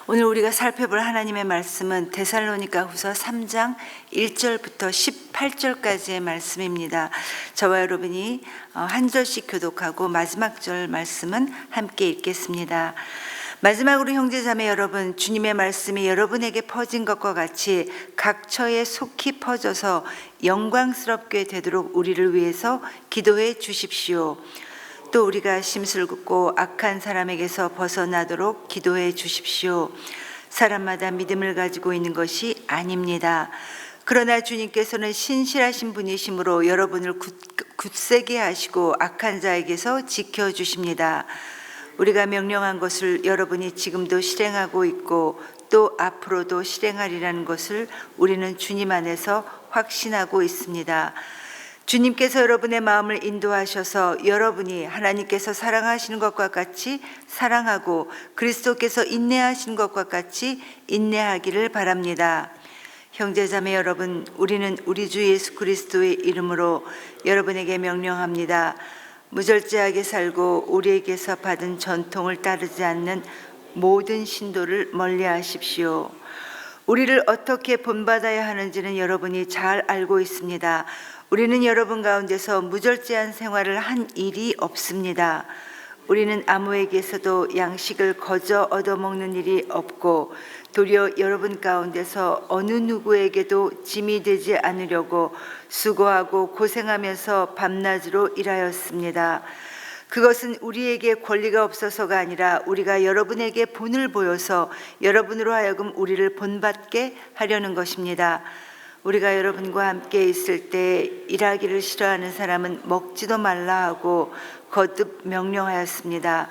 오늘 우리가 살펴볼 하나님의 말씀은 데살로니가후서 3장 1절부터 18절까지의 말씀입니다. 저와 여러분이 한 절씩 교독하고 마지막 절 말씀은 함께 읽겠습니다. 마지막으로 형제자매 여러분, 주님의 말씀이 여러분에게 퍼진 것과 같이 각처에 속히 퍼져서 영광스럽게 되도록 우리를 위해서 기도해 주십시오. 또 우리가 심술 굽고 악한 사람에게서 벗어나도록 기도해 주십시오. 사람마다 믿음을 가지고 있는 것이 아닙니다. 그러나 주님께서는 신실하신 분이시므로 여러분을 굳세게 하시고 악한 자에게서 지켜주십니다. 우리가 명령한 것을 여러분이 지금도 실행하고 있고 또 앞으로도 실행하리라는 것을 우리는 주님 안에서 확신하고 있습니다. 주님께서 여러분의 마음을 인도하셔서 여러분이 하나님께서 사랑하시는 것과 같이 사랑하고 그리스도께서 인내하시는 것과 같이 인내하기를 바랍니다. 형제자매 여러분, 우리는 우리 주 예수 그리스도의 이름으로 여러분에게 명령합니다. 무절제하게 살고 우리에게서 받은 전통을 따르지 않는 모든 신도를 멀리하십시오. 우리를 어떻게 본받아야 하는지는 여러분이 잘 알고 있습니다. 우리는 여러분 가운데서 무절제한 생활을 한 일이 없습니다. 우리는 아무에게서도 양식을 거저 얻어먹는 일이 없고 도리어 여러분 가운데서 어느 누구에게도 짐이 되지 않으려고 수고하고 고생하면서 밤낮으로 일하였습니다. 그것은 우리에게 권리가 없어서가 아니라 우리가 여러분에게 본을 보여서 여러분으로 하여금 우리를 본받게 하려는 것입니다. 우리가 여러분과 함께 있을 때 일하기를 싫어하는 사람은 먹지도 말라 하고 거듭 명령하였습니다.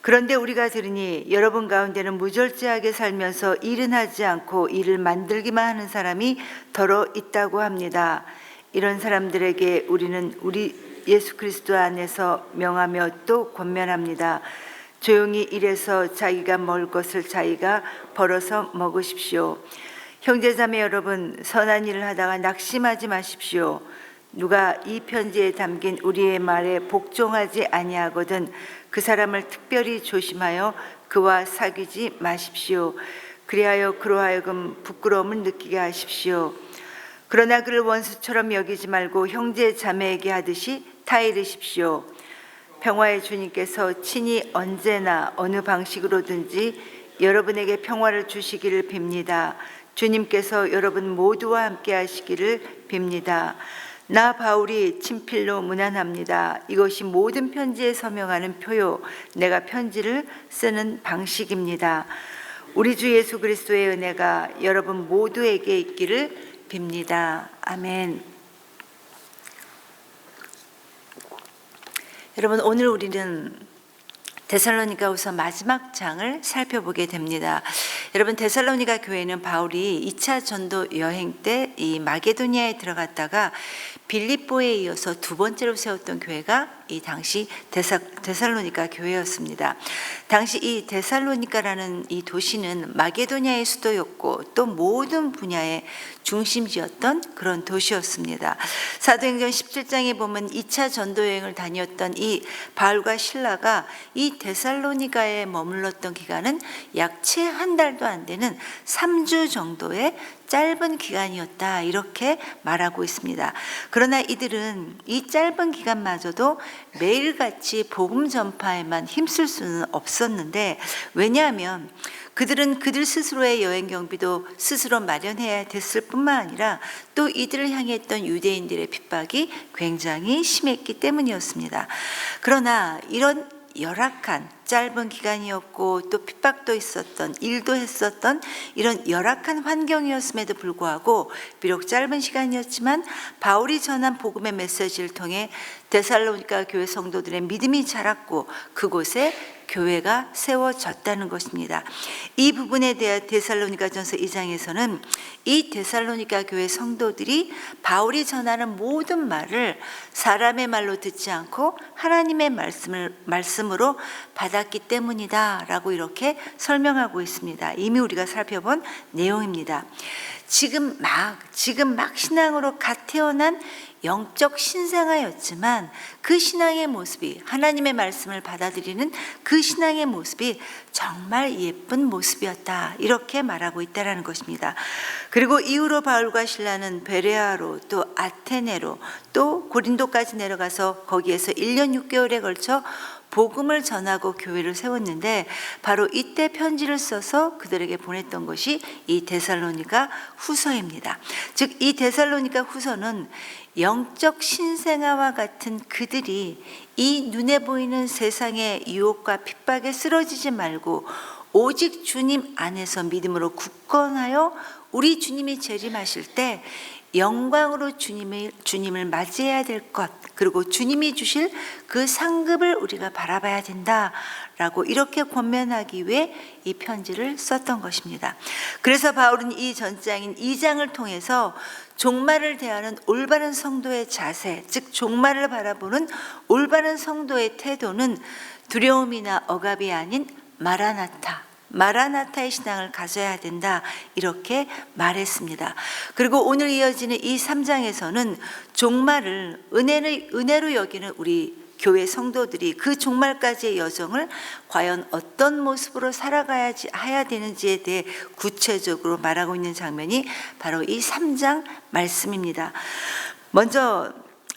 그런데 우리가 들으니 여러분 가운데는 무절제하게 살면서 일은 하지 않고 일을 만들기만 하는 사람이 더러 있다고 합니다. 이런 사람들에게 우리는 우리 예수 그리스도 안에서 명하며 또 권면합니다. 조용히 일해서 자기가 먹을 것을 자기가 벌어서 먹으십시오. 형제자매 여러분, 선한 일을 하다가 낙심하지 마십시오. 누가 이 편지에 담긴 우리의 말에 복종하지 아니하거든 그 사람을 특별히 조심하여 그와 사귀지 마십시오. 그리하여 그로 하여금 부끄러움을 느끼게 하십시오. 그러나 그를 원수처럼 여기지 말고 형제 자매에게 하듯이 타이르십시오. 평화의 주님께서 친히 언제나 어느 방식으로든지 여러분에게 평화를 주시기를 빕니다. 주님께서 여러분 모두와 함께 하시기를 빕니다. 나 바울이 친필로 문안합니다. 이것이 모든 편지에 서명하는 표요, 내가 편지를 쓰는 방식입니다. 우리 주 예수 그리스도의 은혜가 여러분 모두에게 있기를 빕니다. 아멘. 여러분, 오늘 우리는 데살로니가후서 마지막 장을 살펴보게 됩니다. 여러분, 데살로니가 교회는 바울이 2차 전도 여행 때 이 마게도니아에 들어갔다가 빌립보에 이어서 두 번째로 세웠던 교회가 이 당시 데살로니가 교회였습니다. 당시 이 데살로니가라는 이 도시는 마게도니아의 수도였고 또 모든 분야의 중심지였던 그런 도시였습니다. 사도행전 17장에 보면 2차 전도 여행을 다녔던 이 바울과 실라가 이 데살로니가에 머물렀던 기간은 약 채 한 달도 안 되는 3주 정도의 짧은 기간이었다, 이렇게 말하고 있습니다. 그러나 이들은 이 짧은 기간마저도 매일같이 복음 전파에만 힘쓸 수는 없었는데, 왜냐하면 그들은 그들 스스로의 여행 경비도 스스로 마련해야 됐을 뿐만 아니라 또 이들을 향했던 유대인들의 핍박이 굉장히 심했기 때문이었습니다. 그러나 이런 열악한 짧은 기간이었고 또 핍박도 있었던, 일도 했었던 이런 열악한 환경이었음에도 불구하고 비록 짧은 시간이었지만 바울이 전한 복음의 메시지를 통해 데살로니가 교회 성도들의 믿음이 자랐고 그곳에 교회가 세워졌다는 것입니다. 이 부분에 대해 데살로니가전서 2장에서는 이 데살로니가 교회 성도들이 바울이 전하는 모든 말을 사람의 말로 듣지 않고 하나님의 말씀으로 받았기 때문이다 라고 이렇게 설명하고 있습니다. 이미 우리가 살펴본 내용입니다. 지금 막 신앙으로 갓 태어난 영적 신생아였지만 그 신앙의 모습이, 하나님의 말씀을 받아들이는 그 신앙의 모습이 정말 예쁜 모습이었다, 이렇게 말하고 있다는 것입니다. 그리고 이후로 바울과 실라는 베레아로, 또 아테네로, 또 고린도까지 내려가서 거기에서 1년 6개월에 걸쳐 복음을 전하고 교회를 세웠는데, 바로 이때 편지를 써서 그들에게 보냈던 것이 이 데살로니가 후서입니다. 즉 이 데살로니가 후서는 영적 신생아와 같은 그들이 이 눈에 보이는 세상의 유혹과 핍박에 쓰러지지 말고 오직 주님 안에서 믿음으로 굳건하여 우리 주님이 재림하실 때 영광으로 주님을 맞이해야 될 것, 그리고 주님이 주실 그 상급을 우리가 바라봐야 된다라고 이렇게 권면하기 위해 이 편지를 썼던 것입니다. 그래서 바울은 이 전장인 2장을 통해서 종말을 대하는 올바른 성도의 자세, 즉 종말을 바라보는 올바른 성도의 태도는 두려움이나 억압이 아닌 마라나타의 신앙을 가져야 된다, 이렇게 말했습니다. 그리고 오늘 이어지는 이 3장에서는 종말을 은혜로 여기는 우리 교회 성도들이 그 종말까지의 여정을 과연 어떤 모습으로 살아가야 되는지에 대해 구체적으로 말하고 있는 장면이 바로 이 3장 말씀입니다. 먼저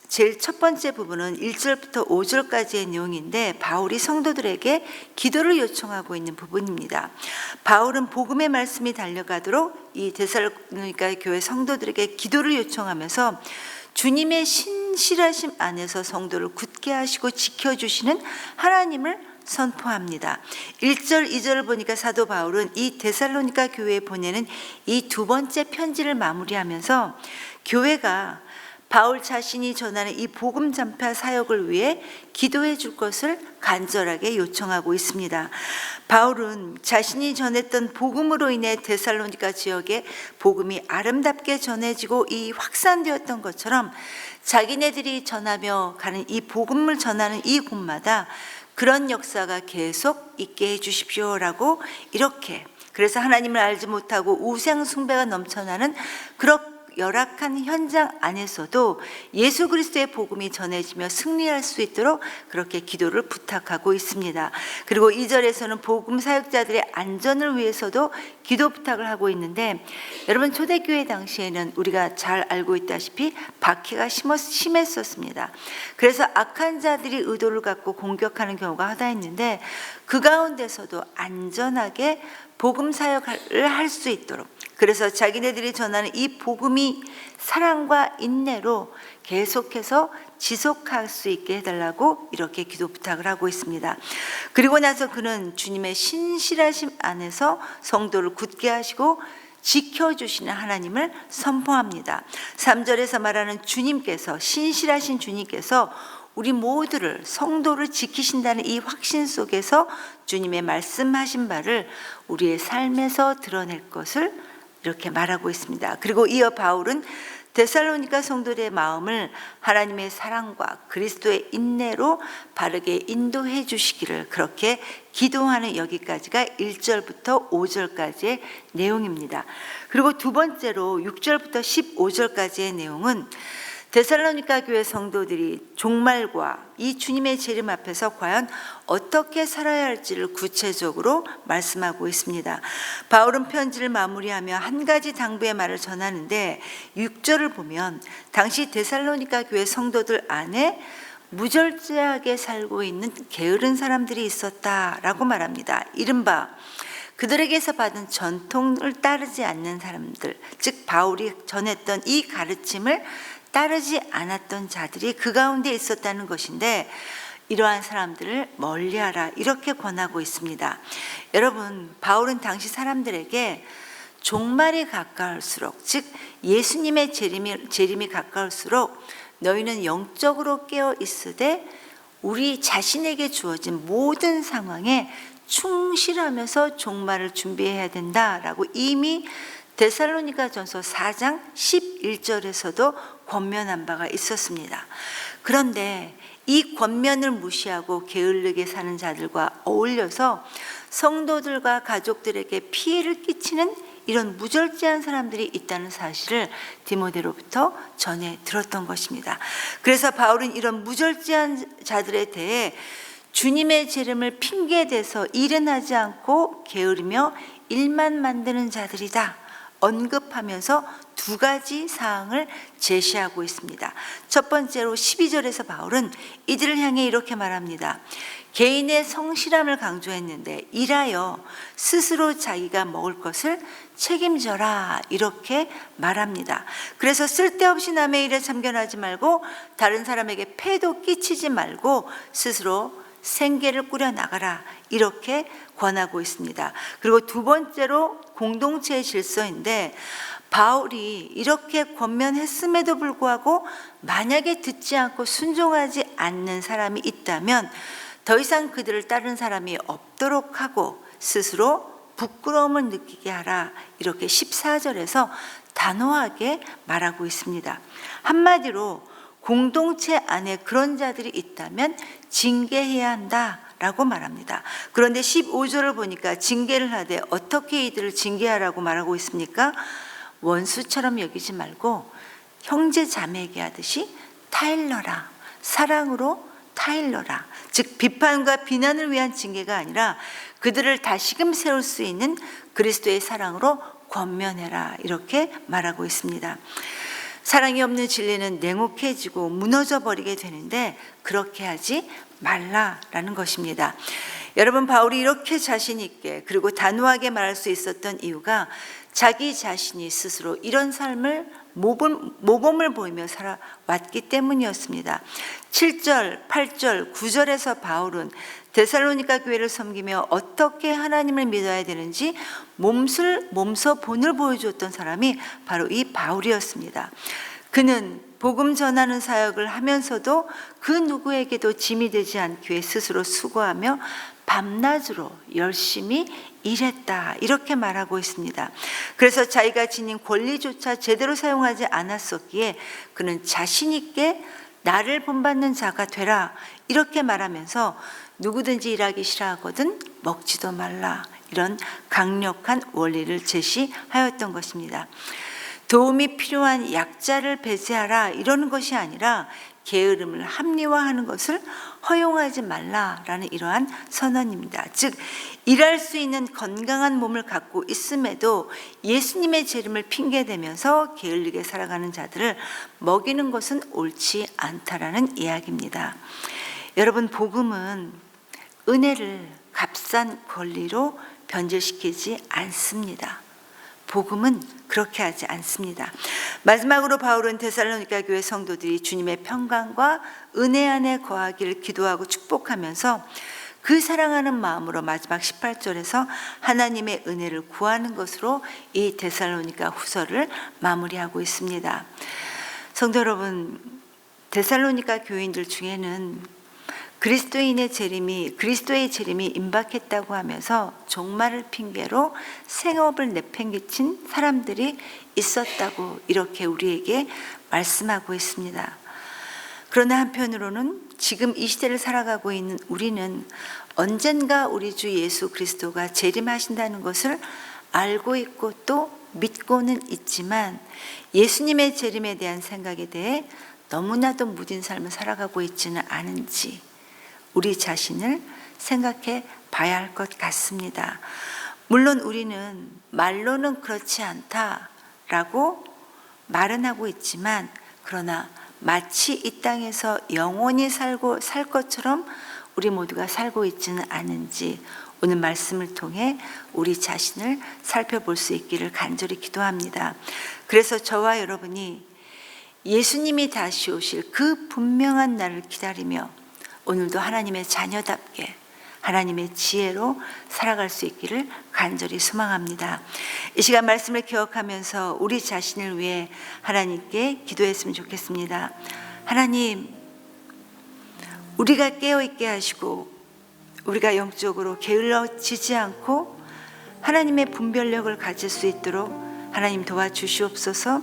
제일 첫 번째 부분은 1절부터 5절까지의 내용인데, 바울이 성도들에게 기도를 요청하고 있는 부분입니다. 바울은 복음의 말씀이 달려가도록 이 데살로니가 교회 성도들에게 기도를 요청하면서 주님의 신실하심 안에서 성도를 굳게 하시고 지켜주시는 하나님을 선포합니다. 1절, 2절을 보니까 사도 바울은 이 데살로니가 교회에 보내는 이 두 번째 편지를 마무리하면서 교회가 바울 자신이 전하는 이 복음 전파 사역을 위해 기도해 줄 것을 간절하게 요청하고 있습니다. 바울은 자신이 전했던 복음으로 인해 데살로니가 지역에 복음이 아름답게 전해지고 이 확산되었던 것처럼 자기네들이 전하며 가는 이 복음을 전하는 이 곳마다 그런 역사가 계속 있게 해 주십시오라고, 이렇게, 그래서 하나님을 알지 못하고 우상 숭배가 넘쳐나는 그런 열악한 현장 안에서도 예수 그리스도의 복음이 전해지며 승리할 수 있도록 그렇게 기도를 부탁하고 있습니다. 그리고 2절에서는 복음 사역자들의 안전을 위해서도 기도 부탁을 하고 있는데, 여러분 초대교회 당시에는 우리가 잘 알고 있다시피 박해가 심했었습니다. 그래서 악한 자들이 의도를 갖고 공격하는 경우가 허다했는데, 그 가운데서도 안전하게 복음 사역을 할 수 있도록, 그래서 자기네들이 전하는 이 복음이 사랑과 인내로 계속해서 지속할 수 있게 해달라고 이렇게 기도 부탁을 하고 있습니다. 그리고 나서 그는 주님의 신실하심 안에서 성도를 굳게 하시고 지켜주시는 하나님을 선포합니다. 3절에서 말하는 주님께서, 신실하신 주님께서 우리 모두를, 성도를 지키신다는 이 확신 속에서 주님의 말씀하신 바를 우리의 삶에서 드러낼 것을 이렇게 말하고 있습니다. 그리고 이어 바울은 데살로니가 성도들의 마음을 하나님의 사랑과 그리스도의 인내로 바르게 인도해 주시기를 그렇게 기도하는, 여기까지가 1절부터 5절까지의 내용입니다. 그리고 두 번째로 6절부터 15절까지의 내용은 데살로니가 교회 성도들이 종말과 이 주님의 재림 앞에서 과연 어떻게 살아야 할지를 구체적으로 말씀하고 있습니다. 바울은 편지를 마무리하며 한 가지 당부의 말을 전하는데, 6절을 보면 당시 데살로니가 교회 성도들 안에 무절제하게 살고 있는 게으른 사람들이 있었다라고 말합니다. 이른바 그들에게서 받은 전통을 따르지 않는 사람들, 즉 바울이 전했던 이 가르침을 따르지 않았던 자들이 그 가운데 있었다는 것인데, 이러한 사람들을 멀리하라, 이렇게 권하고 있습니다. 여러분, 바울은 당시 사람들에게 종말이 가까울수록, 즉 예수님의 재림이 가까울수록 너희는 영적으로 깨어 있으되 우리 자신에게 주어진 모든 상황에 충실하면서 종말을 준비해야 된다라고 이미 데살로니가전서 4장 11절에서도 권면한 바가 있었습니다. 그런데 이 권면을 무시하고 게을르게 사는 자들과 어울려서 성도들과 가족들에게 피해를 끼치는 이런 무절제한 사람들이 있다는 사실을 디모데로부터 전해 들었던 것입니다. 그래서 바울은 이런 무절제한 자들에 대해 주님의 재림을 핑계대서 일은 하지 않고 게으르며 일만 만드는 자들이다 언급하면서 두 가지 사항을 제시하고 있습니다. 첫 번째로 12절에서 바울은 이들을 향해 이렇게 말합니다. 개인의 성실함을 강조했는데 일하여 스스로 자기가 먹을 것을 책임져라 이렇게 말합니다. 그래서 쓸데없이 남의 일에 참견하지 말고 다른 사람에게 폐도 끼치지 말고 스스로 생계를 꾸려나가라 이렇게 권하고 있습니다. 그리고 두 번째로 공동체의 질서인데 바울이 이렇게 권면했음에도 불구하고 만약에 듣지 않고 순종하지 않는 사람이 있다면 더 이상 그들을 따르는 사람이 없도록 하고 스스로 부끄러움을 느끼게 하라 이렇게 14절에서 단호하게 말하고 있습니다. 한마디로 공동체 안에 그런 자들이 있다면 징계해야 한다라고 말합니다. 그런데 15절을 보니까 징계를 하되 어떻게 이들을 징계하라고 말하고 있습니까? 원수처럼 여기지 말고 형제 자매에게 하듯이 타일러라, 사랑으로 타일러라. 즉 비판과 비난을 위한 징계가 아니라 그들을 다시금 세울 수 있는 그리스도의 사랑으로 권면해라 이렇게 말하고 있습니다. 사랑이 없는 진리는 냉혹해지고 무너져 버리게 되는데 그렇게 하지 말라라는 것입니다. 여러분 바울이 이렇게 자신 있게 그리고 단호하게 말할 수 있었던 이유가 자기 자신이 스스로 이런 삶을 모범을 보이며 살아왔기 때문이었습니다. 7절, 8절, 9절에서 바울은 데살로니가 교회를 섬기며 어떻게 하나님을 믿어야 되는지 몸소 본을 보여주었던 사람이 바로 이 바울이었습니다. 그는 복음 전하는 사역을 하면서도 그 누구에게도 짐이 되지 않기 위해 스스로 수고하며 밤낮으로 열심히 일했다 이렇게 말하고 있습니다. 그래서 자기가 지닌 권리조차 제대로 사용하지 않았었기에 그는 자신 있게 나를 본받는 자가 되라 이렇게 말하면서 누구든지 일하기 싫어하거든 먹지도 말라 이런 강력한 원리를 제시하였던 것입니다. 도움이 필요한 약자를 배제하라 이러는 것이 아니라 게으름을 합리화하는 것을 허용하지 말라라는 이러한 선언입니다. 즉 일할 수 있는 건강한 몸을 갖고 있음에도 예수님의 재림을 핑계대면서 게을르게 살아가는 자들을 먹이는 것은 옳지 않다라는 이야기입니다. 여러분 복음은 은혜를 값싼 권리로 변질시키지 않습니다. 복음은 그렇게 하지 않습니다. 마지막으로 바울은 데살로니가 교회 성도들이 주님의 평강과 은혜 안에 거하기를 기도하고 축복하면서 그 사랑하는 마음으로 마지막 18절에서 하나님의 은혜를 구하는 것으로 이 데살로니가 후서를 마무리하고 있습니다. 성도 여러분, 데살로니가 교인들 중에는 그리스도의 재림이 임박했다고 하면서 종말을 핑계로 생업을 내팽개친 사람들이 있었다고 이렇게 우리에게 말씀하고 있습니다. 그러나 한편으로는 지금 이 시대를 살아가고 있는 우리는 언젠가 우리 주 예수 그리스도가 재림하신다는 것을 알고 있고 또 믿고는 있지만 예수님의 재림에 대한 생각에 대해 너무나도 무딘 삶을 살아가고 있지는 않은지 우리 자신을 생각해 봐야 할 것 같습니다. 물론 우리는 말로는 그렇지 않다라고 말은 하고 있지만 그러나 마치 이 땅에서 영원히 살 것처럼 우리 모두가 살고 있지는 않은지 오늘 말씀을 통해 우리 자신을 살펴볼 수 있기를 간절히 기도합니다. 그래서 저와 여러분이 예수님이 다시 오실 그 분명한 날을 기다리며 오늘도 하나님의 자녀답게 하나님의 지혜로 살아갈 수 있기를 간절히 소망합니다. 이 시간 말씀을 기억하면서 우리 자신을 위해 하나님께 기도했으면 좋겠습니다. 하나님, 우리가 깨어있게 하시고 우리가 영적으로 게을러지지 않고 하나님의 분별력을 가질 수 있도록 하나님 도와주시옵소서.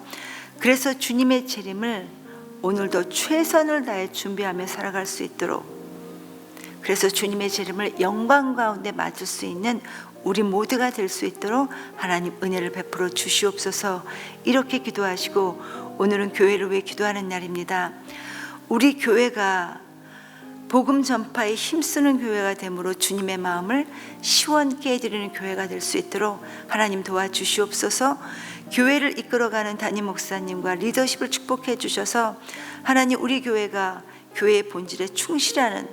그래서 주님의 재림을 오늘도 최선을 다해 준비하며 살아갈 수 있도록, 그래서 주님의 재림을 영광 가운데 맞을 수 있는 우리 모두가 될 수 있도록 하나님 은혜를 베풀어 주시옵소서. 이렇게 기도하시고 오늘은 교회를 위해 기도하는 날입니다. 우리 교회가 복음 전파에 힘쓰는 교회가 되므로 주님의 마음을 시원케 해드리는 교회가 될 수 있도록 하나님 도와주시옵소서. 교회를 이끌어가는 담임 목사님과 리더십을 축복해 주셔서 하나님 우리 교회가 교회의 본질에 충실하는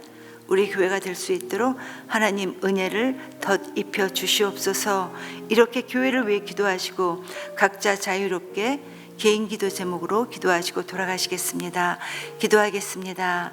우리 교회가 될 수 있도록 하나님 은혜를 덧입혀 주시옵소서. 이렇게 교회를 위해 기도하시고 각자 자유롭게 개인 기도 제목으로 기도하시고 돌아가시겠습니다. 기도하겠습니다.